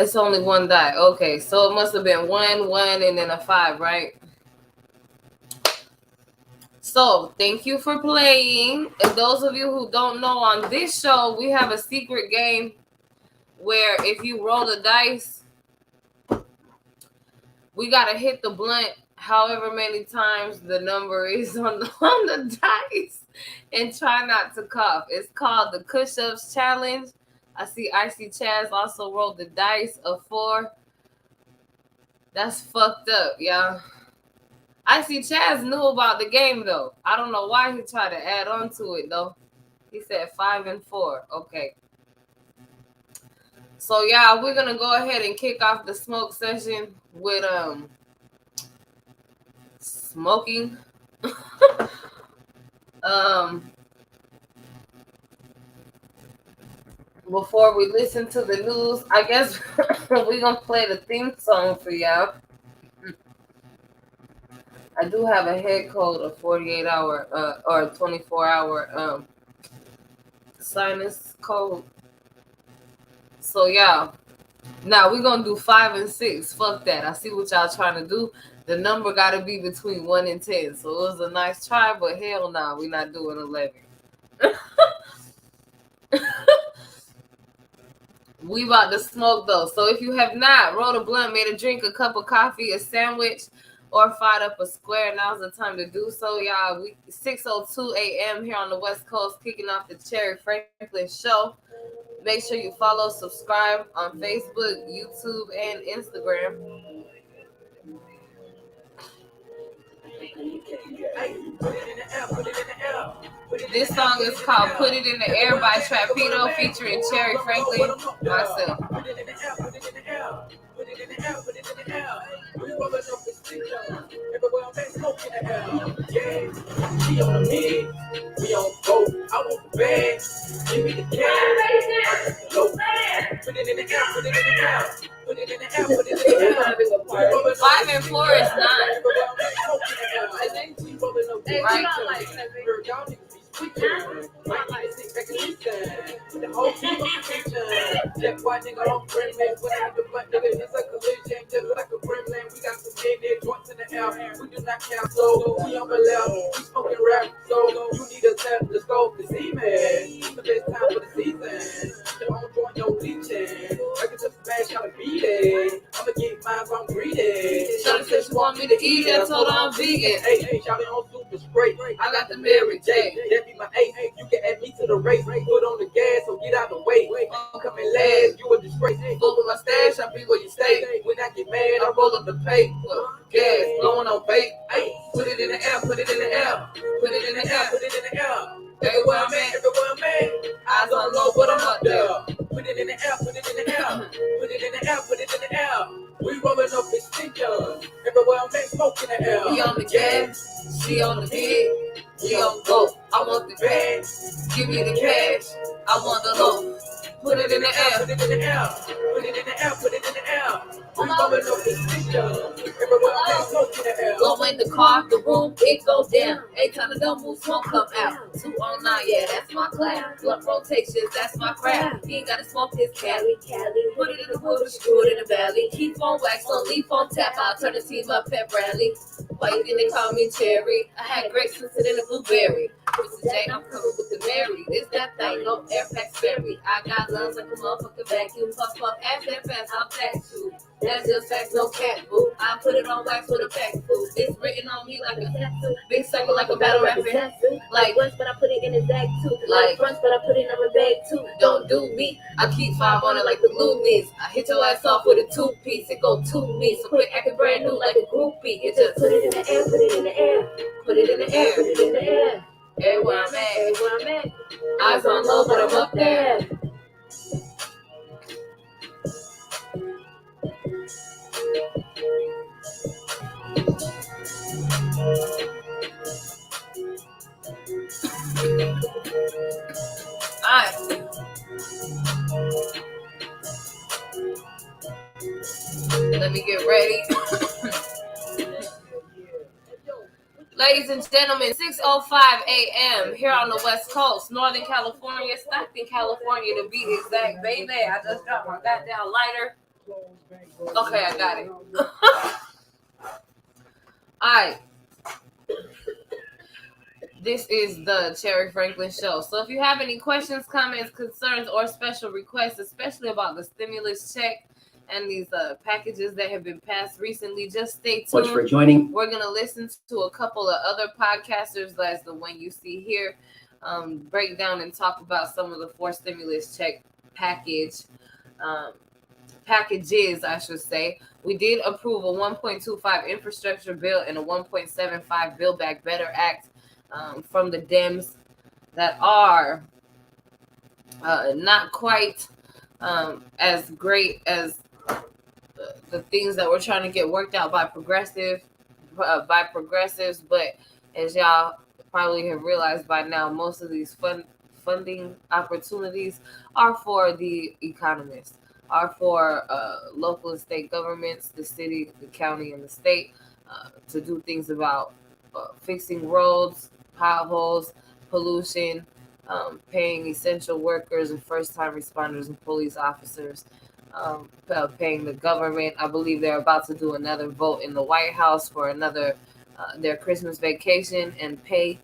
It's only one die. Okay, so it must have been 1, 1, and then a 5, right? So, thank you for playing. And those of you who don't know, on this show, we have a secret game where if you roll the dice, we got to hit the blunt however many times the number is on the dice and try not to cough. It's called the Push-Ups Challenge. I see Icy Chaz also rolled the dice of 4. That's fucked up, y'all. I see Chaz knew about the game, though. I don't know why he tried to add on to it, though. He said 5 and 4. Okay. So, yeah, we're going to go ahead and kick off the smoke session with smoking. Before we listen to the news, I guess we're going to play the theme song for y'all. I do have a head cold of 48-hour or 24-hour sinus cold. So, yeah. Now, we're going to do 5 and 6. Fuck that. I see what y'all trying to do. The number got to be between 1 and 10. So, it was a nice try, but hell no, we're not doing 11. We about to smoke, though. So, if you have not rolled a blunt, made a drink, a cup of coffee, a sandwich, or fired up a square, now's the time to do so, y'all. 6:02 a.m. here on the West Coast, kicking off the Cherry Franklin show. Make sure you follow, subscribe on Facebook, YouTube, and Instagram. This song is called Put It in the Air by Trapito, featuring Cherry Franklin, myself. Put it in the air, put it in the air. We rolling up the sticker. Everywhere I'm at, smoke in the air. Yeah, we on the mid, we on go. I want the bag, give me the cash. Low. Put it in the air, put it in the air. Put it in the air, put it in the air. 5 and 4 is 9. Right. The whole team of attention. That white nigga on friend man. When I the black nigga, it's a collision. Just like a friend man. We got some dead joints in the air. We do not count, so we on the left. We smoking rap, so you need a tap. Let's go this evening. It's the best time for the season. The on joint, no bleaching. I can just smash how to beat it. I'ma get mine, so I'm greedy. Shawty said she want me to eat it. I told her I'm vegan. Hey, shawty on super spray. I got the Mary J. That be my A. You can add me to the race. Foot on the gas, so get out the way. I'm coming last, you a disgrace. Full with my stash, I be where you stay. When I get mad, I roll up the paper. Gas, blowing on vape. Hey, put it in the air, put it in the air. Put it in the air, put it in the air. Everywhere I'm at. Eyes on low, but I'm up there. Put it in the air, put it in the air. Put it in the air, put it in the air. We rolling up this sticker. Everywhere I'm at, smoke in the air. We on the gas, she on the bed. We on go. I want the bag. Give me the cash. I want the low. Put it in the air. Put it in the air. Put it in the air. Put it in the air. We rolling up this sticker. Everywhere I'm at, smoke in the air. Go in the car, the room, it goes down. Every time the don't move, smoke come out. 209, yeah, that's my class. Blunt rotations, that's my craft. He ain't gotta smoke his Cali. Put it in the wood, screw it in the valley. Keep on wax, on leaf on tap. I'll turn the team up pep rally. Why you think they call me Cherry? I had grapes twisted in a blueberry. Mr. J, I'm coming with the Mary. This that thing, no air pack berry. I got lungs like a motherfucking vacuum. Puff, ass that fast, I'm tax too. That's just facts, no cat boo. I put it on wax with a pack food. It's written on me like a tattoo. Big circle like a battle rapping. Like once, but I put it in his bag too. Like once, but I put it in my bag too. Don't do me. I keep 5 on it like the Loonies. I hit your ass off with a 2-piece. It go to me. So quick, acting brand new like a groupie. It just put it in the air, put it in the air. Put it in the air, put it in the air. Everywhere I'm at. Eyes on low, but I'm up there. Alright. Let me get ready. Ladies and gentlemen, 6:05 a.m. here on the West Coast, Northern California, Stockton, California to be exact, baby. I just got my goddamn lighter. Okay, I got it. Alright. This is the Cherry Franklin Show. So if you have any questions, comments, concerns, or special requests, especially about the stimulus check and these packages that have been passed recently, just stay tuned. Much for joining. We're going to listen to a couple of other podcasters, as the one you see here, break down and talk about some of the 4 stimulus check packages, I should say. We did approve a 1.25 infrastructure bill and a 1.75 Build Back Better Act from the Dems that are not quite as great as the things that we're trying to get worked out by progressives. But as y'all probably have realized by now, most of these funding opportunities are for the economists, are for local and state governments, the city, the county, and the state, to do things about fixing roads, potholes, pollution, paying essential workers and first-time responders and police officers, paying the government. I believe they're about to do another vote in the White House for another their Christmas vacation and pay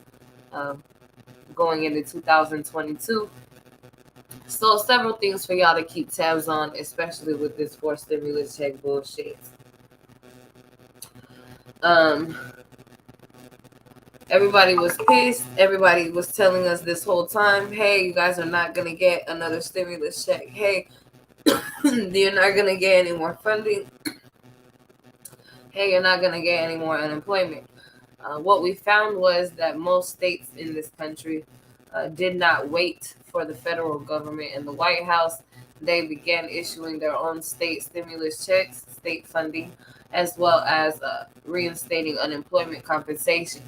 going into 2022. So several things for y'all to keep tabs on, especially with this 4 stimulus check bullshit. Everybody was pissed. Everybody was telling us this whole time, hey, you guys are not going to get another stimulus check. Hey, you're not going to get any more funding. Hey, you're not going to get any more unemployment. What we found was that most states in this country did not wait for the federal government and the White House. They began issuing their own state stimulus checks, state funding, as well as reinstating unemployment compensation.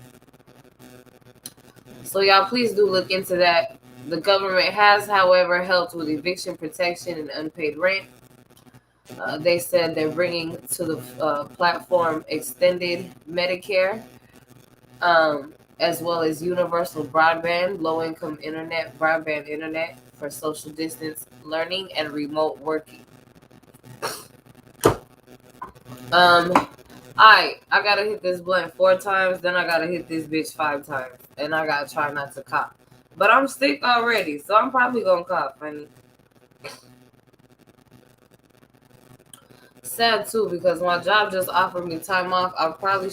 So y'all please do look into that. The government has, however, helped with eviction protection and unpaid rent. They said they're bringing to the platform extended Medicare, as well as universal broadband, low-income internet, broadband internet for social distance learning and remote working. I gotta hit this blunt 4 times, then I gotta hit this bitch 5 times, and I gotta try not to cough. But I'm sick already, so I'm probably gonna cough, honey. Sad too, because my job just offered me time off. I probably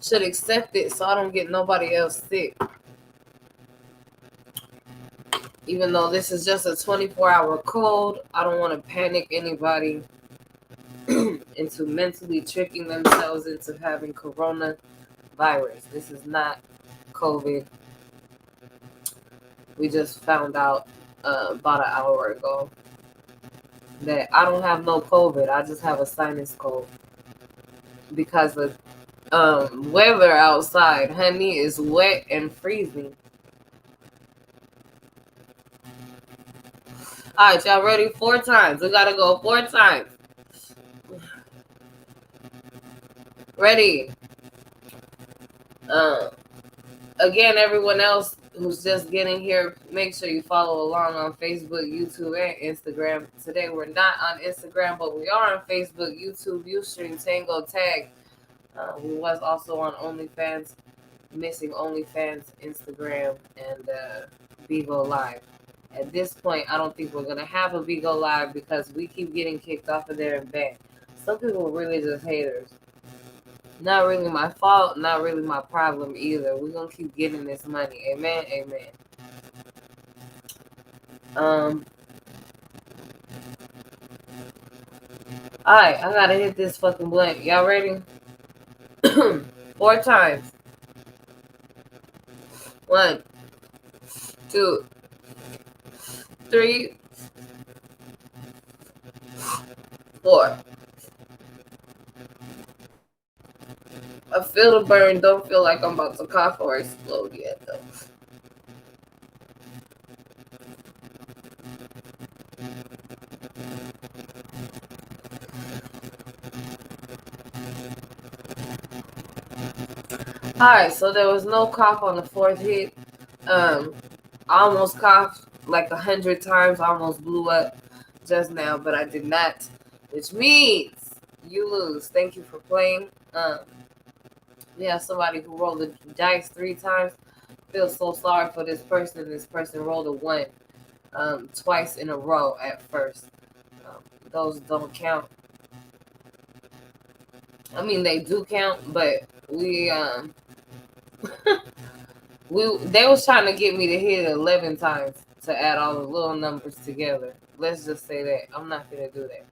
should accept it so I don't get nobody else sick. Even though this is just a 24-hour cold, I don't want to panic anybody into mentally tricking themselves into having coronavirus. This is not COVID. We just found out about an hour ago that I don't have no COVID. I just have a sinus cold because the weather outside, honey, is wet and freezing. All right, y'all ready? 4 times. We gotta go 4 times. Ready? Again, everyone else who's just getting here, make sure you follow along on Facebook, YouTube, and Instagram. Today we're not on Instagram, but we are on Facebook, YouTube, Ustream, Tango, Tag. We was also on OnlyFans, Missing OnlyFans, Instagram, and Bigo Live. At this point, I don't think we're going to have a Bigo Live because we keep getting kicked off of there and banned. Some people are really just haters. Not really my fault, not really my problem either. We're going to keep getting this money. Amen, amen. Alright, I got to hit this fucking blunt. Y'all ready? 4 times. 1, 2, 3, 4. I feel the burn. Don't feel like I'm about to cough or explode yet, though. Alright, so there was no cough on the 4th hit. I almost coughed like 100 times. I almost blew up just now, but I did not, which means you lose. Thank you for playing. We have somebody who rolled the dice 3 times. Feel so sorry for this person. This person rolled a 1 twice in a row at first. Those don't count. I mean, they do count, but we they was trying to get me to hit it 11 times to add all the little numbers together. Let's just say that I'm not gonna do that.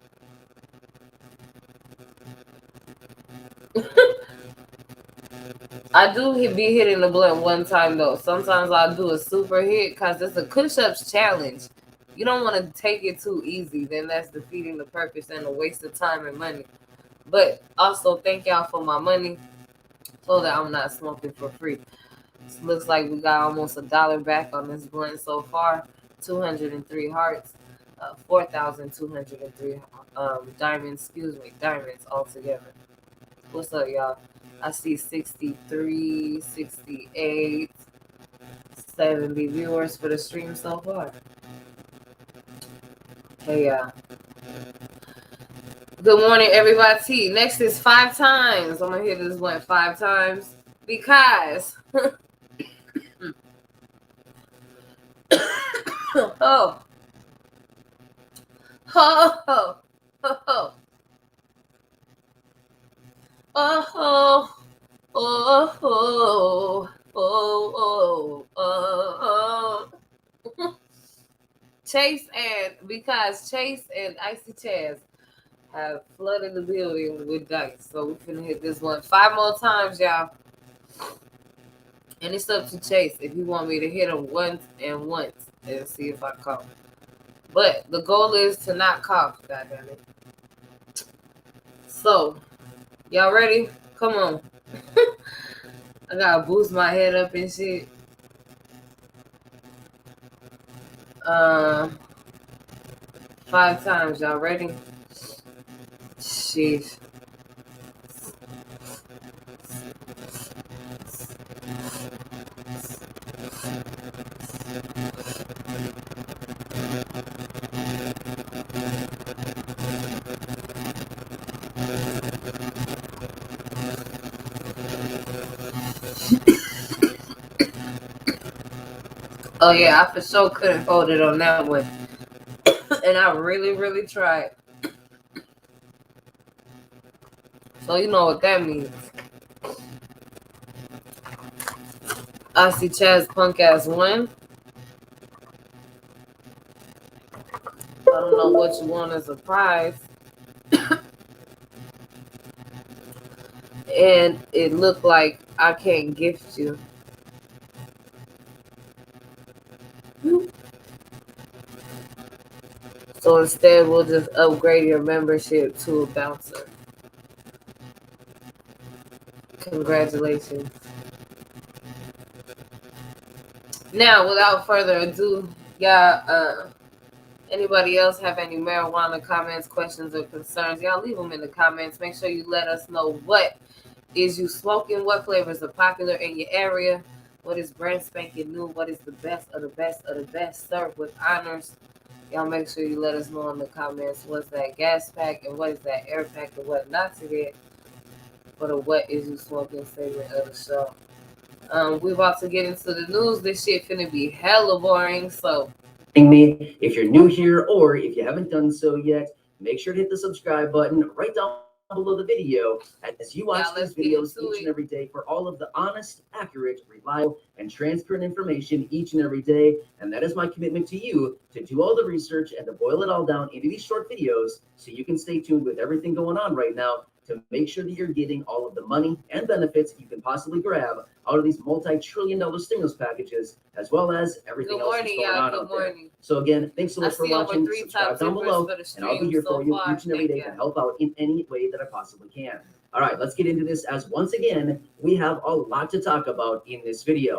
I do be hitting the blunt one time though. Sometimes I'll do a super hit because it's a push-ups challenge. You don't want to take it too easy, then that's defeating the purpose and a waste of time and money. But also thank y'all for my money so that I'm not smoking for free. It looks like we got almost $1 back on this blunt so far. 203 hearts, 4,203 diamonds altogether. What's up, y'all? I see 63, 68, 70 viewers for the stream so far. Hey, good morning, everybody. Next is 5 times. I'm going to hit this one 5 times because... oh. Oh. Oh. Oh. Oh, oh, oh, oh, oh. Chase and Icy Chaz have flooded the building with dice. So we're finna hit this one 5 more times, y'all. And it's up to Chase if you want me to hit him once and see if I cough. But the goal is to not cough, goddammit. So, y'all ready? Come on. I gotta boost my head up and shit. 5 times, y'all ready? Sheesh. Oh yeah, I for sure couldn't hold it on that one. And I really, really tried. So you know what that means. I see Chaz punk ass win. I don't know what you want as a prize. And it looked like I can't gift you. So instead, we'll just upgrade your membership to a bouncer. Congratulations. Now, without further ado, y'all, anybody else have any marijuana comments, questions, or concerns? Y'all leave them in the comments. Make sure you let us know what is you smoking, what flavors are popular in your area, what is brand spanking new, what is the best of the best of the best, served with honors. Y'all make sure you let us know in the comments what's that gas pack and what is that air pack and what not to get for the what is you smoking segment of the show. We're about to get into the news. This shit finna be hella boring, so. Me, if you're new here or if you haven't done so yet, make sure to hit the subscribe button right down below the video as you watch these videos each and every day for all of the honest, accurate, reliable, and transparent information each and every day. And that is my commitment to you, to do all the research and to boil it all down into these short videos so you can stay tuned with everything going on right now to make sure that you're getting all of the money and benefits you can possibly grab out of these multi-trillion-dollar stimulus packages, as well as everything else that's going on out there. So again, thanks so much for watching. Subscribe down below, and I'll be here for you each and every day to help out in any way that I possibly can. All right, let's get into this, as once again, we have a lot to talk about in this video.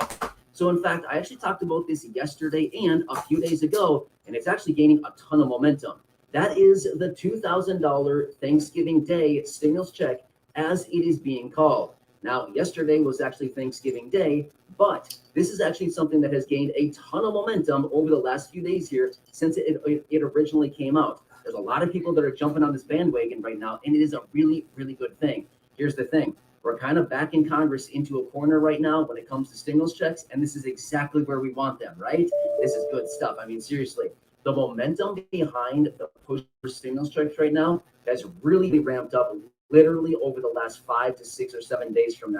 So in fact, I actually talked about this yesterday and a few days ago, and it's actually gaining a ton of momentum. That is the $2,000 Thanksgiving Day stimulus check, as it is being called. Now, yesterday was actually Thanksgiving Day, but this is actually something that has gained a ton of momentum over the last few days here since it originally came out. There's a lot of people that are jumping on this bandwagon right now, and it is a really, really good thing. Here's the thing. We're kind of backing Congress into a corner right now when it comes to stimulus checks, and this is exactly where we want them, right? This is good stuff. I mean, seriously, the momentum behind the push for stimulus checks right now has really ramped up literally over the last 5 to 6 or 7 days from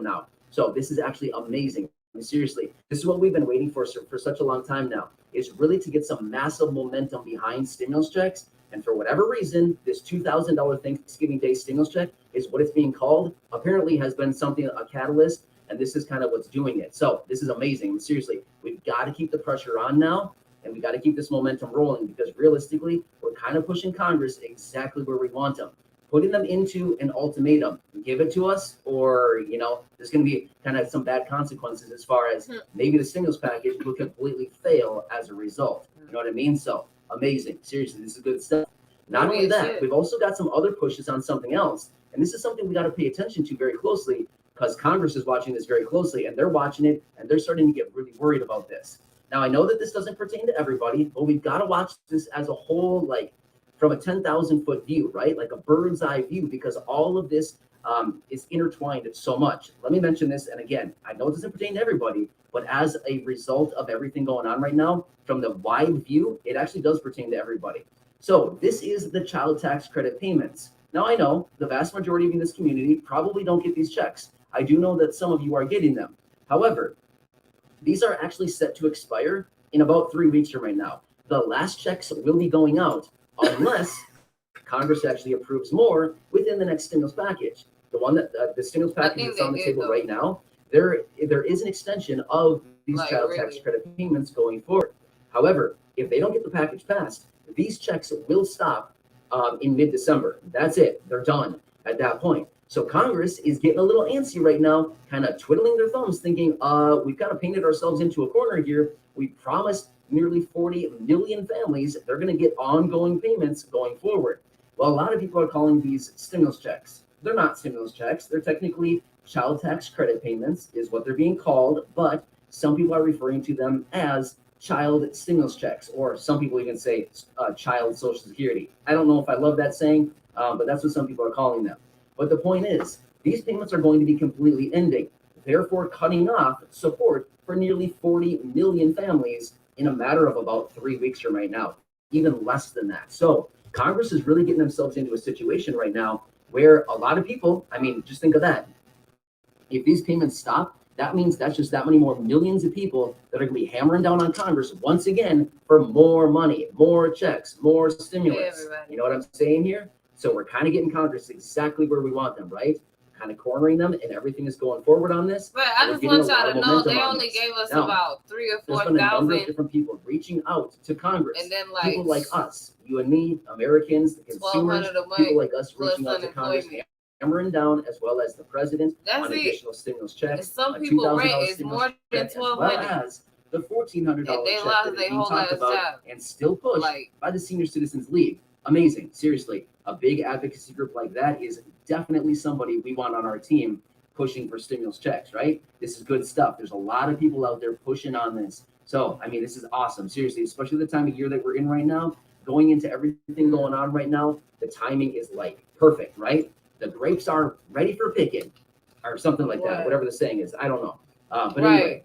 now. So this is actually amazing. I mean, seriously, this is what we've been waiting for such a long time now, is really to get some massive momentum behind stimulus checks. And for whatever reason, this $2,000 Thanksgiving Day stimulus check is what it's being called, apparently has been something, a catalyst, and this is kind of what's doing it. So this is amazing. Seriously, we've got to keep the pressure on now, and we got to keep this momentum rolling, because realistically, we're kind of pushing Congress exactly where we want them, putting them into an ultimatum. Give it to us, or, there's going to be kind of some bad consequences as far as maybe the stimulus package will completely fail as a result. You know what I mean? So amazing. Seriously, this is good stuff. Not only that, we've also got some other pushes on something else. And this is something we got to pay attention to very closely, because Congress is watching this very closely, and they're watching it, and they're starting to get really worried about this. Now, I know that this doesn't pertain to everybody, but we've got to watch this as a whole, like from a 10,000 foot view, right? Like a bird's eye view, because all of this is intertwined so much. Let me mention this. And again, I know it doesn't pertain to everybody, but as a result of everything going on right now, from the wide view, it actually does pertain to everybody. So this is the child tax credit payments. Now, I know the vast majority of you in this community probably don't get these checks. I do know that some of you are getting them. However, these are actually set to expire in about 3 weeks from right now. The last checks will be going out unless Congress actually approves more within the next stimulus package. The one that the stimulus package that's on the table right now, there is an extension of these child tax credit payments going forward. However, if they don't get the package passed, these checks will stop in mid-December. That's it. They're done at that point. So Congress is getting a little antsy right now, kind of twiddling their thumbs, thinking, we've kind of painted ourselves into a corner here. We promised nearly 40 million families they're going to get ongoing payments going forward. Well, a lot of people are calling these stimulus checks. They're not stimulus checks. They're technically child tax credit payments is what they're being called, but some people are referring to them as child stimulus checks, or some people even say child social security. I don't know if I love that saying, but that's what some people are calling them. But the point is, these payments are going to be completely ending, therefore cutting off support for nearly 40 million families in a matter of about 3 weeks from right now, even less than that. So Congress is really getting themselves into a situation right now where a lot of people, I mean, just think of that. If these payments stop, that means that's just that many more millions of people that are going to be hammering down on Congress once again for more money, more checks, more stimulus. You know what I'm saying here? So we're kind of getting Congress exactly where we want them, right? Kind of cornering them, and everything is going forward on this. But I just want y'all to know they only gave us about 3,000 or 4,000. There's been a number of different people reaching out to Congress. And then people like us, you and me, Americans, the consumers, people like us reaching out to Congress, hammering down, as well as the president, on additional stimulus checks. Some people rent is more than $1,200. As well as the $1,400 check that is being talked about and still pushed by the Senior Citizens League. Amazing. Seriously, a big advocacy group like that is definitely somebody we want on our team pushing for stimulus checks, right? This is good stuff. There's a lot of people out there pushing on this. So, I mean, this is awesome. Seriously, especially the time of year that we're in right now, going into everything going on right now, the timing is like perfect, right? The grapes are ready for picking, or something like that, whatever the saying is. I don't know. But anyway,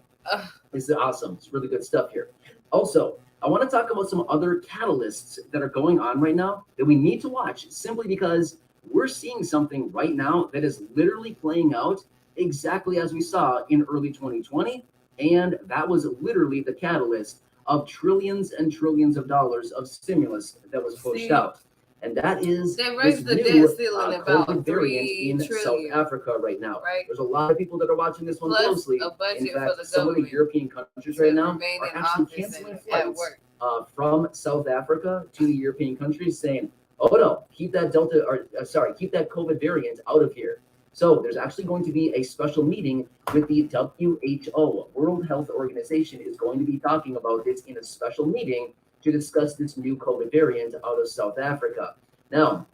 this is awesome. It's really good stuff here. Also, I want to talk about some other catalysts that are going on right now that we need to watch, simply because we're seeing something right now that is literally playing out exactly as we saw in early 2020. And that was literally the catalyst of trillions and trillions of dollars of stimulus that was pushed out. And that is they raised the debt ceiling about COVID variant in South Africa right now. Right. There's a lot of people that are watching this one closely. A budget in fact, for the some of the European countries right now are actually canceling flights from South Africa to the European countries, saying, "Oh no, keep that keep that COVID variant out of here." So there's actually going to be a special meeting with the WHO, World Health Organization, is going to be talking about this in a special meeting to discuss this new COVID variant out of South Africa. Now,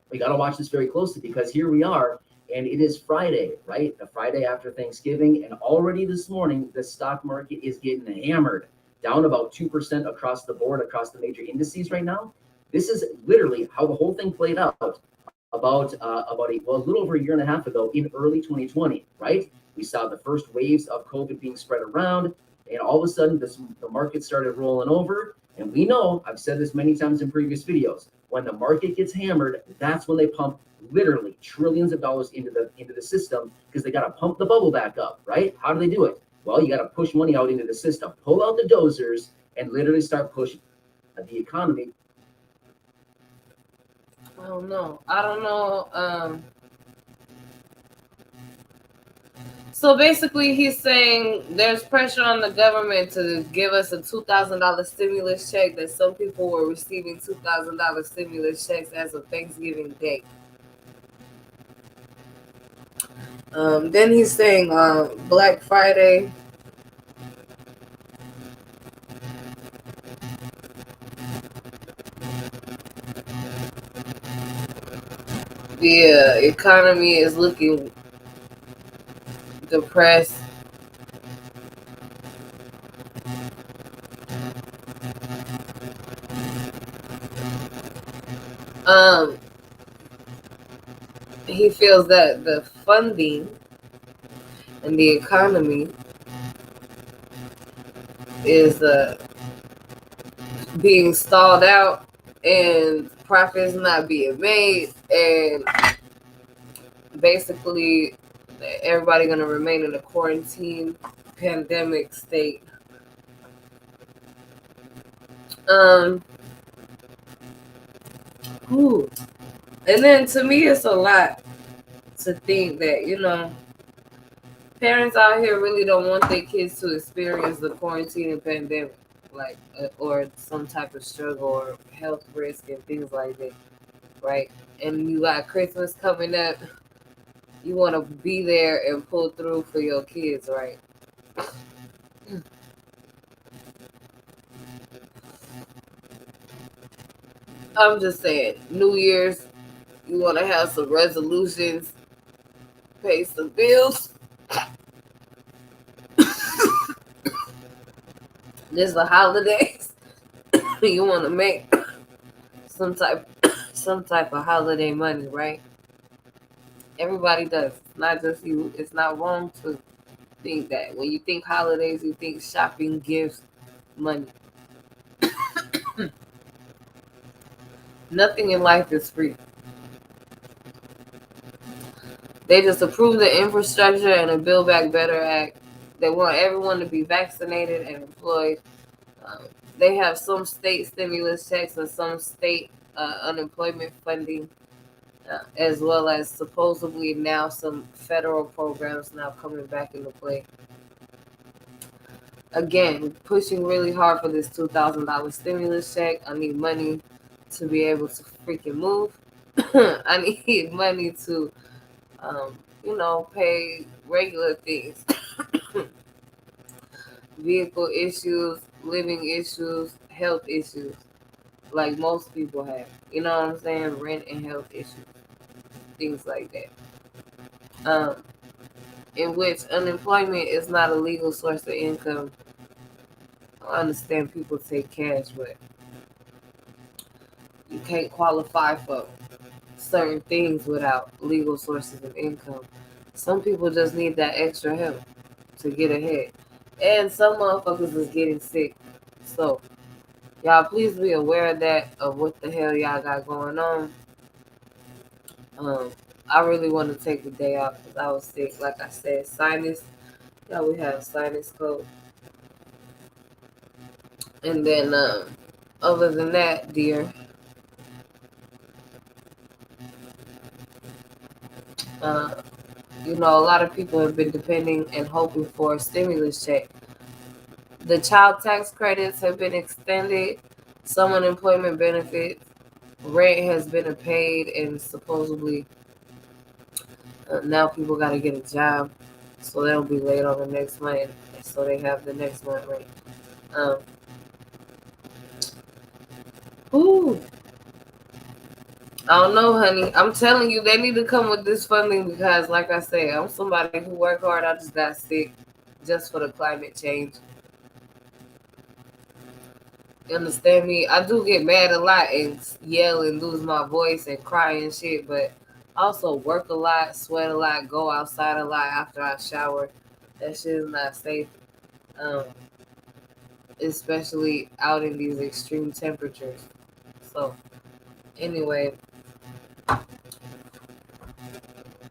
we got to watch this very closely, because here we are And it is Friday, right? The Friday after Thanksgiving. And already this morning, the stock market is getting hammered, down about 2% across the board, across the major indices right now. This is literally how the whole thing played out a little over a year and a half ago in early 2020, right? We saw the first waves of COVID being spread around, and all of a sudden, the market started rolling over. And we know, I've said this many times in previous videos, when the market gets hammered, that's when they pump literally trillions of dollars into the system, because they got to pump the bubble back up, right? How do they do it? Well, you got to push money out into the system, pull out the dozers, and literally start pushing the economy. I don't know. I don't know. So basically, he's saying there's pressure on the government to give us a $2,000 stimulus check. That some people were receiving $2,000 stimulus checks as of Thanksgiving Day. Then he's saying Black Friday. The economy is looking depressed. He feels that the funding and the economy is being stalled out, and profits not being made, and basically everybody gonna remain in a quarantine pandemic state. And then to me, it's a lot to think that, you know, parents out here really don't want their kids to experience the quarantine and pandemic, like, or some type of struggle or health risk and things like that, right? And you got Christmas coming up, you want to be there and pull through for your kids, right? I'm just saying, New Year's, you want to have some resolutions, pay some bills. This the holidays. You want to make some type of holiday money, right? Everybody does. It's not just you. It's not wrong to think that. When you think holidays, you think shopping, gifts, money. Nothing in life is free. They just approved the Infrastructure and the Build Back Better Act. They want everyone to be vaccinated and employed. They have some state stimulus checks and some state unemployment funding, as well as supposedly now some federal programs now coming back into play. Again, pushing really hard for this $2,000 stimulus check. I need money to be able to freaking move. I need money to, pay regular things. Vehicle issues, living issues, health issues, like most people have. You know what I'm saying? Rent and health issues, things like that. In which unemployment is not a legal source of income. I understand people take cash, but you can't qualify for certain things without legal sources of income. Some people just need that extra help to get ahead. And some motherfuckers is getting sick. So, y'all please be aware of that, of what the hell y'all got going on. I really want to take the day off because I was sick. Like I said, sinus. Yeah, we have sinus cold. And then, other than that, dear, a lot of people have been depending and hoping for a stimulus check. The child tax credits have been extended. Some unemployment benefits. Rent has been paid, and supposedly now people got to get a job, so they'll be late on the next month, so they have the next month rent. I don't know, honey. I'm telling you, they need to come with this funding because, like I said, I'm somebody who work hard. I just got sick just for the climate change. You understand me? I do get mad a lot and yell and lose my voice and cry and shit, but I also work a lot, sweat a lot, go outside a lot after I shower. That shit is not safe, um, especially out in these extreme temperatures. So, anyway,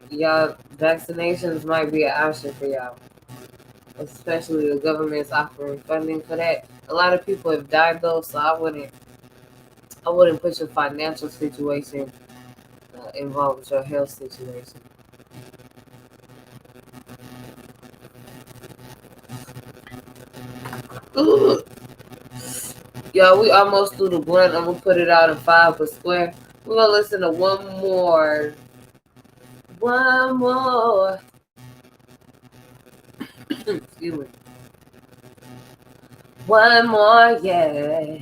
y'all, vaccinations might be an option for y'all, especially the government's offering funding for that. A lot of people have died though, so I wouldn't put your financial situation involved with your health situation. Ooh. Y'all, we almost through the blunt. I'm gonna put it out in 5 per square. We're gonna listen to one more. One more. Excuse me. One more, yeah.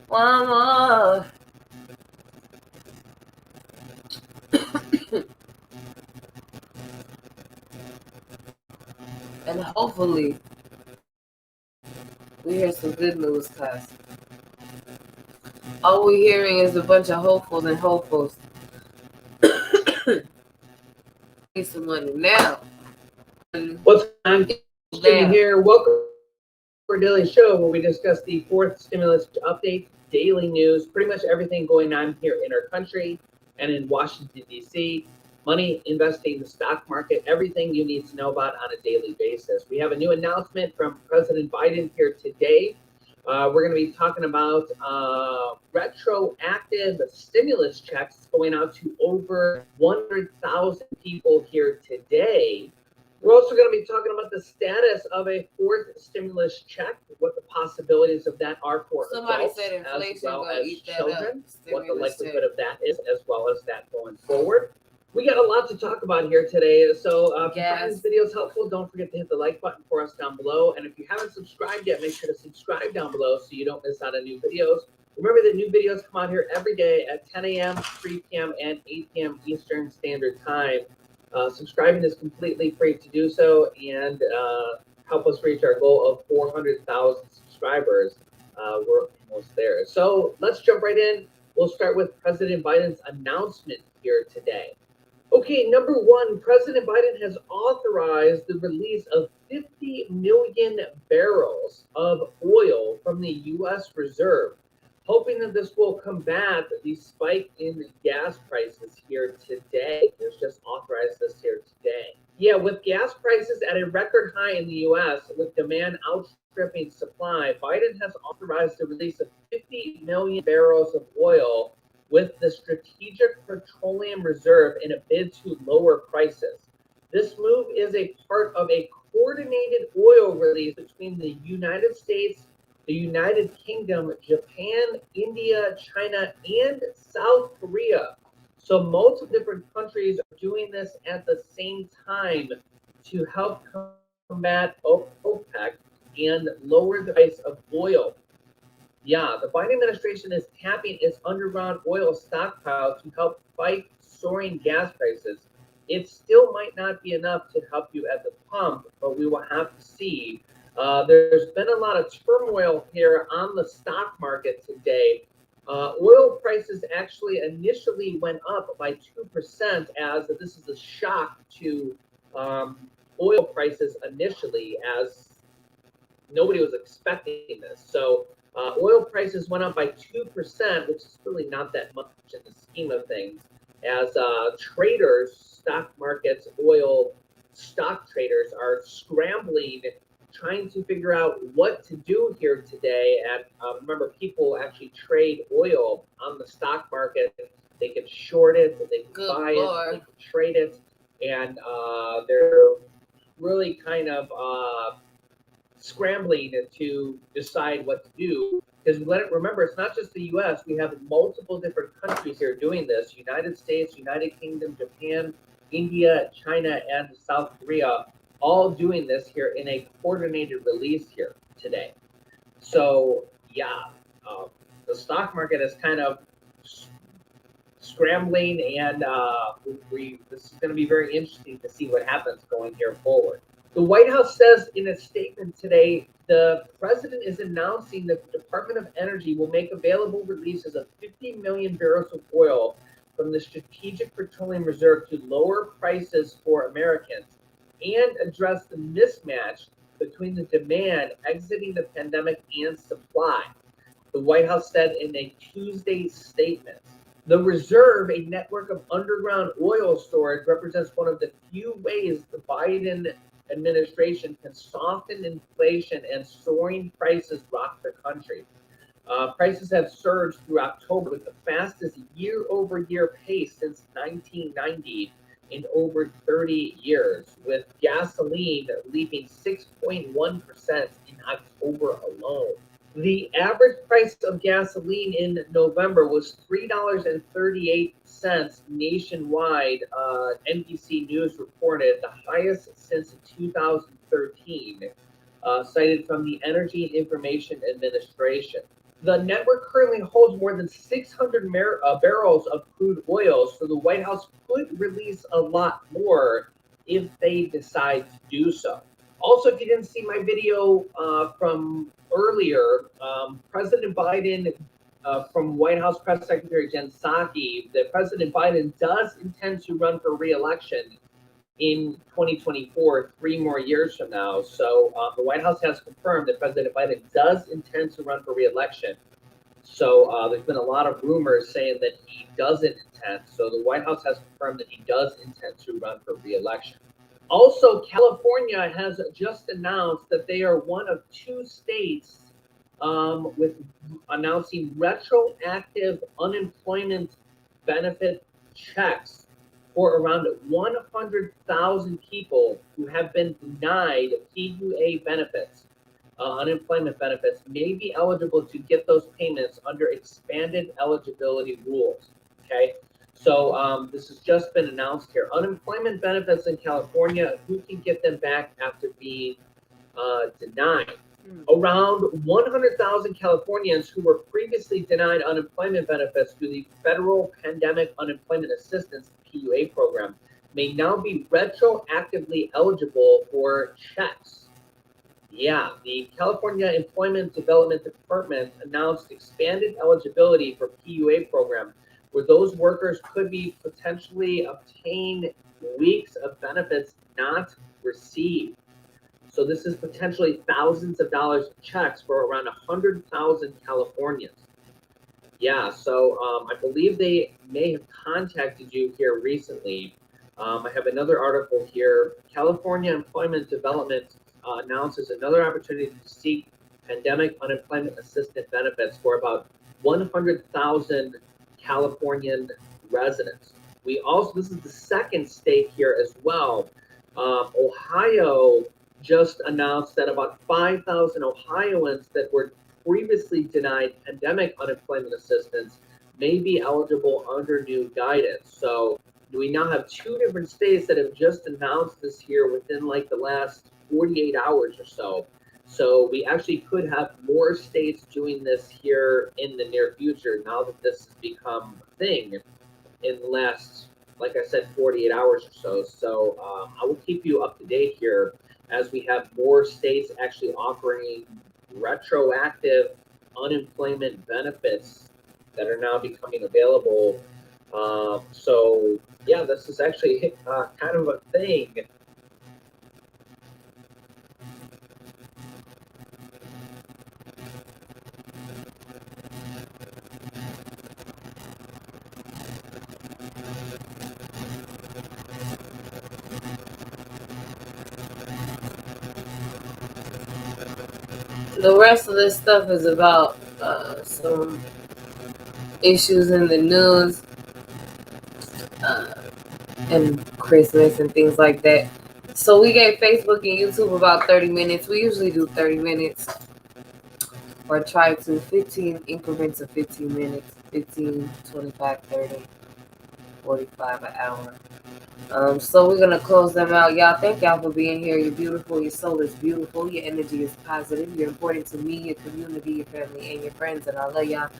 One more. And hopefully we hear some good news, cuz all we're hearing is a bunch of hopefuls and hopefuls. Need some money now. What's on? Jimmy here. Welcome to our daily show where we discuss the fourth stimulus update, daily news, pretty much everything going on here in our country and in Washington, D.C. Money, investing, the stock market, everything you need to know about on a daily basis. We have a new announcement from President Biden here today. We're going to be talking about retroactive stimulus checks going out to over 100,000 people here today. We're also going to be talking about the status of a fourth stimulus check, what the possibilities of that are for Somebody adults said inflation as well gonna as eat that children, up. what the likelihood check. of that is, as well as that going forward. We got a lot to talk about here today, so if you find this video helpful, don't forget to hit the like button for us down below. And if you haven't subscribed yet, make sure to subscribe down below so you don't miss out on new videos. Remember that new videos come out here every day at 10 a.m., 3 p.m., and 8 p.m. Eastern Standard Time. Subscribing is completely free to do so, and help us reach our goal of 400,000 subscribers. We're almost there. So let's jump right in. We'll start with President Biden's announcement here today. Okay, number one, President Biden has authorized the release of 50 million barrels of oil from the U.S. Reserve, hoping that this will combat the spike in gas prices here today. There's just authorized this here today. Yeah, with gas prices at a record high in the U.S., with demand outstripping supply, Biden has authorized the release of 50 million barrels of oil with the Strategic Petroleum Reserve in a bid to lower prices. This move is a part of a coordinated oil release between the United States, the United Kingdom, Japan, India, China, and South Korea. So multiple different countries are doing this at the same time to help combat OPEC and lower the price of oil. Yeah, the Biden administration is tapping its underground oil stockpile to help fight soaring gas prices. It still might not be enough to help you at the pump, but we will have to see. There's been a lot of turmoil here on the stock market today. Oil prices actually initially went up by 2%, as this is a shock to oil prices initially, as nobody was expecting this. So oil prices went up by 2%, which is really not that much in the scheme of things, as traders, stock markets, oil stock traders are scrambling, trying to figure out what to do here today. And remember, people actually trade oil on the stock market. They can short it, they can buy it, they can trade it, and they're really kind of scrambling to decide what to do, because remember, it's not just the U.S. We have multiple different countries here doing this: United States, United Kingdom, Japan, India, China, and South Korea, all doing this here in a coordinated release here today. So yeah, the stock market is kind of scrambling, and this is going to be very interesting to see what happens going here forward. The White House says in a statement today, the president is announcing that the Department of Energy will make available releases of 50 million barrels of oil from the Strategic Petroleum Reserve to lower prices for Americans and address the mismatch between the demand exiting the pandemic and supply, the White House said in a Tuesday statement. The reserve, a network of underground oil storage, represents one of the few ways the Biden administration can soften inflation and soaring prices rock the country. Prices have surged through October with the fastest year-over-year pace since 1990 in over 30 years, with gasoline leaping 6.1% in October alone. The average price of gasoline in November was $3.38 nationwide, NBC News reported, the highest since 2013, cited from the Energy and Information Administration. The network currently holds more than 600 barrels of crude oil, so the White House could release a lot more if they decide to do so. Also, if you didn't see my video from earlier, President Biden, from White House Press Secretary Jen Psaki, that President Biden does intend to run for re-election in 2024, 3 more years from now. So the White House has confirmed that President Biden does intend to run for re-election. So there's been a lot of rumors saying that he doesn't intend. So the White House has confirmed that he does intend to run for re-election. Also, California has just announced that they are one of 2 states with announcing retroactive unemployment benefit checks for around 100,000 people who have been denied PUA benefits, unemployment benefits, may be eligible to get those payments under expanded eligibility rules. Okay, so this has just been announced here. Unemployment benefits in California, who can get them back after being denied? Around 100,000 Californians who were previously denied unemployment benefits through the Federal Pandemic Unemployment Assistance PUA program may now be retroactively eligible for checks. Yeah, the California Employment Development Department announced expanded eligibility for PUA program, where those workers could be potentially obtain weeks of benefits not received. So this is potentially thousands of dollars of checks for around 100,000 Californians. Yeah, so I believe they may have contacted you here recently. I have another article here. California Employment Development announces another opportunity to seek pandemic unemployment assistance benefits for about 100,000 Californian residents. We also, this is the second state here as well. Ohio just announced that about 5,000 Ohioans that were previously denied pandemic unemployment assistance may be eligible under new guidance. So we now have 2 different states that have just announced this here within like the last 48 hours or so. So we actually could have more states doing this here in the near future now that this has become a thing in the last, like I said, 48 hours or so. So I will keep you up to date here as we have more states actually offering retroactive unemployment benefits that are now becoming available. So yeah, this is actually kind of a thing. The rest of this stuff is about some issues in the news and Christmas and things like that. So we gave Facebook and YouTube about 30 minutes. We usually do 30 minutes or try to 15 increments of 15 minutes, 15, 25, 30, 45 an hour. So we're gonna close them out. Y'all, thank y'all for being here. You're beautiful, your soul is beautiful, your energy is positive, you're important to me, your community, your family, and your friends, and I love y'all.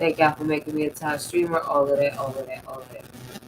Thank y'all for making me a top streamer. All of that, all of that, all of that.